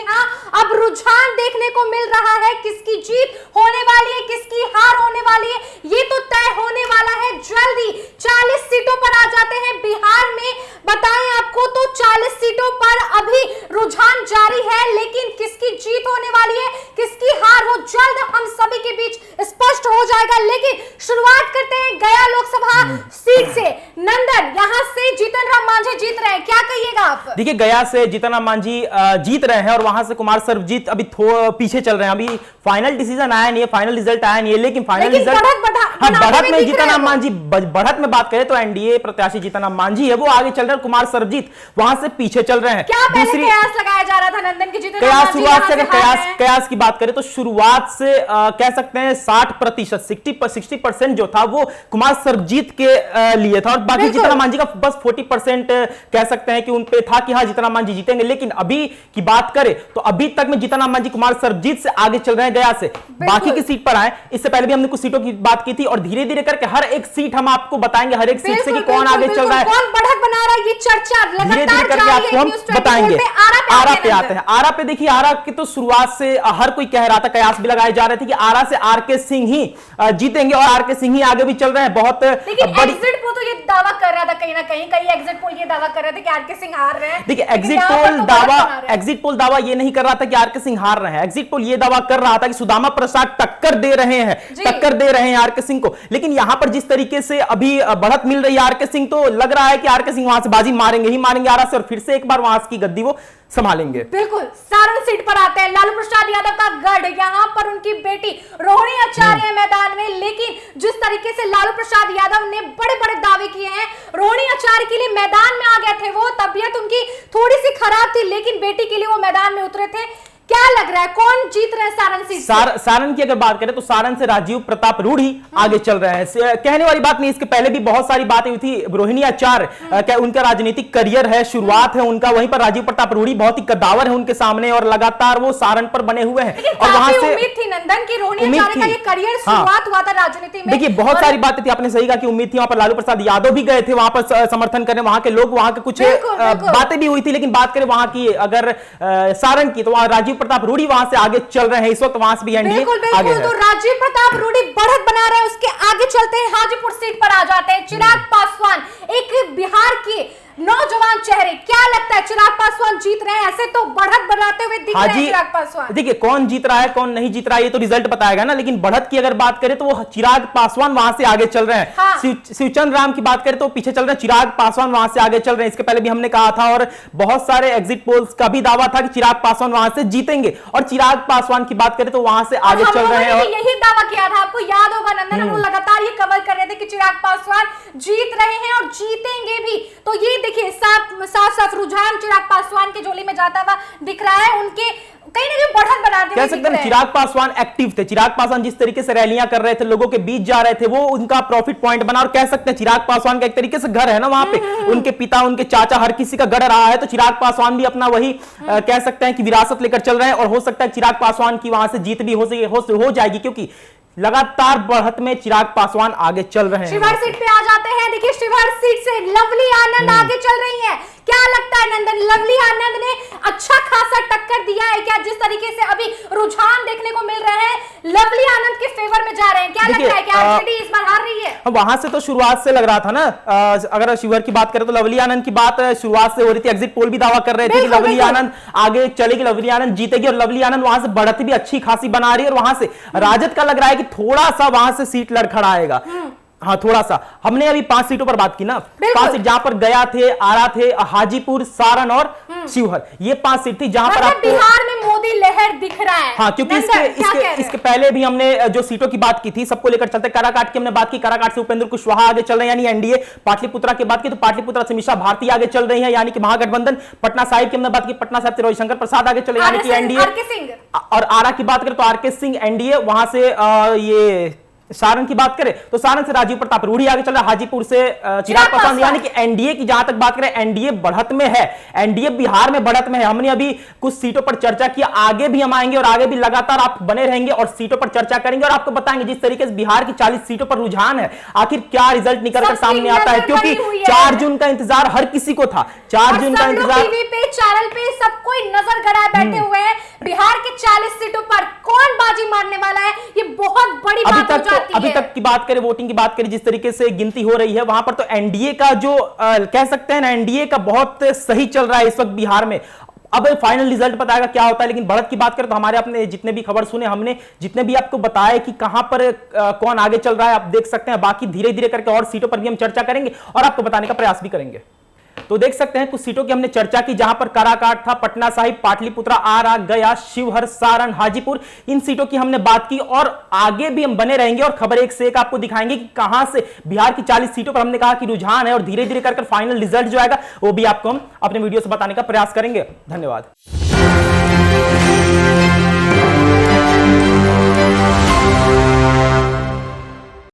हाँ, अब रुझान देखने को मिल रहा है, किसकी जीत होने वाली है, किसकी हार होने वाली है, ये तो तय होने वाला है जल्दी। 40 सीटों पर आ जाते हैं बिहार में, बताएं आपको तो 40 सीटों पर अभी रुझान जारी है, लेकिन किसकी जीत होने वाली है, किसकी हार, वो जल्द हम सभी के बीच स्पष्ट हो जाएगा। लेकिन शुरुआत करते हैं गया लोकसभा सीट से। नंदन, यहां से जीतन राम मांझी जीत रहे हैं, क्या कहिएगा आप? देखिए, गया से जीतन राम मांझी जीत रहे हैं और वहां से कुमार सर्वजीत अभी पीछे चल रहे हैं। अभी फाइनल डिसीजन आया नहीं है, फाइनल रिजल्ट आया नहीं है, लेकिन फाइनल रिजल्ट बढ़त में जीतन राम मांझी, बढ़त में बात करें तो एनडीए प्रत्याशी जीतन राम मांझी है, वो आगे चल रहे हैं, कुमार सर्वजीत वहां से पीछे चल रहे हैं। क्या दूसरी कयास लगाया जा रहा था नंदन की जीतन राम मांझी? शुरुआत से कयास की बात करें तो शुरुआत से कह सकते हैं 60%, 60% जो था वो कुमार सर्वजीत के लिए था और बाकी जीतन राम मांझी का बस 40% कह सकते हैं कि उन पे था कि हाँ जीतन राम मांझी जीतेंगे। लेकिन अभी की बात करें तो अभी तक में जीतन राम मांझी कुमार सर्वजीत से आगे चल रहे हैं गया से। बाकी की सीट पर आए, इससे पहले भी हमने कुछ सीटों की बात की थी और धीरे धीरे करके हर एक सीट हम आपको बताएंगे, हर एक सीट से कि कौन आगे चल रहा है, कौन बढ़त बना रहा है, ये चर्चा धीरे धीरे करके आपको हम बताएंगे। आरा पे आते हैं। आरा पे देखिए, आरा की तो शुरुआत से हर कोई कह रहा था, कयास भी लगाए जा रहे थे कि आरा से आरके सिंह ही जीतेंगे और आरके सिंह ही आगे भी चल रहे हैं। बहुत बड़ी एग्जिट पोल तो ये दावा कर रहा था, कहीं ना कहीं एग्जिट पोल ये दावा कर रहे थे कि आरके सिंह हार रहे हैं। देखिए, एग्जिट पोल दावा ये नहीं कर रहा था कि आरके सिंह हार रहे हैं, एग्जिट पोल ये दावा कर रहा था कि सुदामा प्रसाद टक्कर दे रहे हैं आरके सिंह को। लेकिन यहां पर जिस तरीके से अभी बढ़त मिल रही है आरके सिंह, तो लग रहा है कि आरके सिंह वहां से बाजी मारेंगे ही मारेंगे आरा से और फिर से एक बार वहां की गद्दी वो संभालेंगे। बिल्कुल। सारण सीट पर आते हैं, लालू प्रसाद यादव का गढ़, यहां पर उनकी बेटी रोहिणी आचार्य मैदान में, लेकिन जिस तरीके से लालू प्रसाद यादव ने बड़े बड़े दावे किए हैं, रोहिणी आचार्य के लिए मैदान में आ गए थे, वो तबीयत उनकी थोड़ी सी खराब थी, लेकिन बेटी के लिए वो मैदान में उतरे थे। क्या लग रहा है कौन जीत रहे हैं सारण सीट से? सारण की अगर बात करें तो सारण से राजीव प्रताप रूढ़ी आगे चल रहे हैं। कहने वाली बात नहीं, इसके पहले भी बहुत सारी बातें हुई थी। रोहिणी आचार्य क्या उनका राजनीतिक करियर है, शुरुआत है उनका, वहीं पर राजीव प्रताप रूढ़ी बहुत ही कद्दावर है उनके सामने और लगातार वो सारण पर बने हुए हैं। और वहां से उम्मीद थी नंदन की रोहिणी आचार्य का ये करियर शुरुआत हुआ था राजनीति में। देखिए, बहुत सारी बातें थी, आपने सही कहा कि उम्मीद थी। वहां पर लालू प्रसाद यादव भी गए थे वहां पर समर्थन करने, वहां के लोग, वहां के कुछ बातें भी हुई थी। लेकिन बात करें वहां की अगर सारण की, तो वहां राजीव प्रताप रूढ़ी वहां से आगे चल रहे हैं इस वक्त, वहां से भी एनडीए आगे है। तो राजीव प्रताप रूढ़ी बढ़त बना रहे हैं, उसके आगे चलते हैं, हाजीपुर सीट पर आ जाते हैं चिराग पासवान, एक बिहार के नौजवान चेहरे। क्या लगता है चिराग पासवान जीत रहे हैं? ऐसे तो बढ़त बनाते हुए दिख रहे हैं चिराग पासवान। देखिए, कौन जीत रहा है कौन नहीं जीत रहा है ये तो रिजल्ट बताएगा ना, लेकिन बढ़त की अगर बात करें तो वो चिराग पासवान वहां से आगे चल रहे हैं। हाँ। शिवचंद्र राम की बात करें तो पीछे चल रहे हैं, चिराग पासवान वहां से आगे चल रहे हैं। इसके पहले भी हमने कहा था और बहुत सारे एग्जिट पोल्स का भी दावा था कि चिराग पासवान वहां से जीतेंगे, और चिराग पासवान की बात करें तो वहां से आगे चल रहे हैं। और यही दावा किया था, आपको याद होगा नंदन, हम लगातार ये कवर कर रहे थे कि चिराग पासवान जीत रहे हैं और जीतेंगे भी। तो ये देखिए, साफ रुझान चिराग पासवान की झोली में जाता हुआ दिख रहा है, उनके कहीं ना कहीं बढ़त बनाते कह सकते हैं। चिराग पासवान एक्टिव थे, चिराग पासवान जिस तरीके से रैलियां कर रहे थे, लोगों के बीच जा रहे थे, वो उनका प्रॉफिट पॉइंट बना। और कह सकते हैं चिराग पासवान का एक तरीके से घर है ना वहां पे, उनके पिता, उनके चाचा, हर किसी का गढ़ रहा है, तो चिराग पासवान भी अपना वही कह सकते हैं कि विरासत लेकर चल रहे हैं। और हो सकता है चिराग पासवान की वहां से जीत भी हो जाएगी, क्योंकि लगातार बढ़त में चिराग पासवान आगे चल रहे हैं। शिवहर सीट पे आ जाते हैं। देखिए, शिवहर सीट से लवली आनंद आगे चल रही हैं। क्या लगता है नंदन, लवली आनंद ने अच्छा खासा टक्कर दिया है क्या? जिस तरीके से अभी रुझान देखने को मिल रहे हैं, लवली आनंद के फेवर में जा रहे हैं। क्या लगता है कि आरजेडी इस बार हार रही है? वहां से तो शुरुआत से लग रहा था ना, अगर शिवहर की बात करें तो लवली आनंद की बात शुरुआत से हो रही थी। एग्जिट पोल भी दावा कर रहे थे कि लवली आनंद आगे चलेगी, लवली आनंद जीतेगी, और लवली आनंद वहां से बढ़त भी अच्छी खासी बना रही है। और वहां से राजद का लग रहा है कि थोड़ा सा वहां से सीट लड़खड़ाएगा। हाँ, थोड़ा सा। हमने अभी 5 सीटों पर बात की ना, 5 सीट जहां पर गया थे, आरा थे, हाजीपुर, सारण और शिवहर, ये 5 सीट थी जहां पर आपको बिहार में मोदी लहर दिख रहा है। हाँ, क्योंकि इसके पहले भी हमने जो सीटों की बात की थी, सबको लेकर चलते। काराकाट की हमने बात की, काराकाट से उपेंद्र कुशवाहा आगे चल रहे हैं यानी एनडीए। पाटलिपुत्रा की बात की तो पाटलिपुत्रा से मीसा भारती आगे चल रही है यानी कि महागठबंधन। पटना साहिब की हमने बात की, पटना साहिब से रविशंकर प्रसाद आगे चले यानी कि एनडीए। और आरा की बात करें तो आरके सिंह एनडीए, वहां से ये सारण की बात करें तो सारण से राजीव प्रताप रूढ़ी आगे चल रहा है, हाजीपुर से चिराग पासवान, यानी कि एनडीए की जहां तक बात करें एनडीए बढ़त में है, एनडीए बिहार में बढ़त में है। हमने अभी कुछ सीटों पर चर्चा की, आगे भी हम आएंगे और आगे भी लगातार आप बने रहेंगे और सीटों पर चर्चा करेंगे और आपको बताएंगे जिस तरीके से बिहार की 40 सीटों पर रुझान है, आखिर क्या रिजल्ट निकलकर सामने आता है, क्योंकि 4 जून का इंतजार हर किसी को था। 4 जून का इंतजार टीवी पे, चैनल पे सब कोई नजर गड़ाए बैठे हुए हैं 40 सीटों पर कौन बाजी मारने वाला है, ये बहुत बड़ी बात हो जाती है। अभी तक की बात करें, वोटिंग की बात करें, जिस तरीके से गिनती हो रही है वहां पर, तो एनडीए का जो कह सकते हैं ना, एनडीए का बहुत सही चल रहा है इस वक्त बिहार में। अब फाइनल रिजल्ट बताएगा क्या होता है, लेकिन बढ़त की बात करें तो हमारे अपने जितने भी खबर सुने हमने, जितने भी आपको बताया कि कहां पर कौन आगे चल रहा है, आप देख सकते हैं। बाकी धीरे धीरे करके और सीटों पर भी हम चर्चा करेंगे और आपको बताने का प्रयास भी करेंगे। तो देख सकते हैं कुछ सीटों की हमने चर्चा की, जहां पर काराकाट था, पटना साहिब, पाटलिपुत्रा, आरा, गया, शिवहर, सारण, हाजीपुर, इन सीटों की हमने बात की और आगे भी हम बने रहेंगे और खबर एक से एक आपको दिखाएंगे कि कहां से बिहार की 40 सीटों पर हमने कहा कि रुझान है और धीरे धीरे कर फाइनल रिजल्ट जो आएगा वो भी आपको हम अपने वीडियो से बताने का प्रयास करेंगे। धन्यवाद।